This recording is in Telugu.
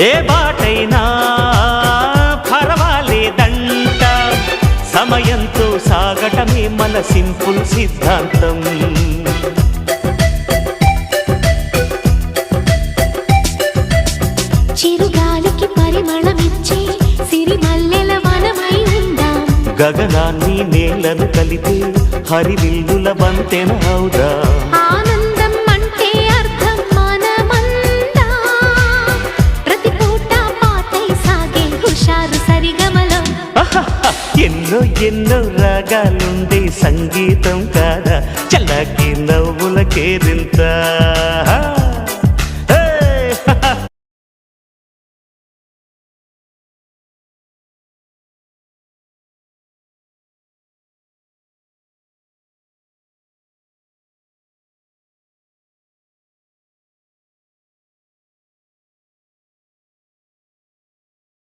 ఏ బాటైనా పర్వాలేదంట, సమయంతో సాగటమే మన సింపుల్ సిద్ధాంతం. చిరుగాలికి పరిమళమిచ్చే సిరిమల్లెల వనమై ఉందాం, గగనాన్ని నేలను కలిపే హరివిల్లుల వంతెన అవుదాం. ఆనందం అంటే అర్థం మనమందా, ప్రతి పూట పాటై సాగే హుషారు సరిగమలో. ఎన్నో ఎన్నో రాగాలుండే సంగీతం కాదా, చల్లకి నవ్వుల కేరింత.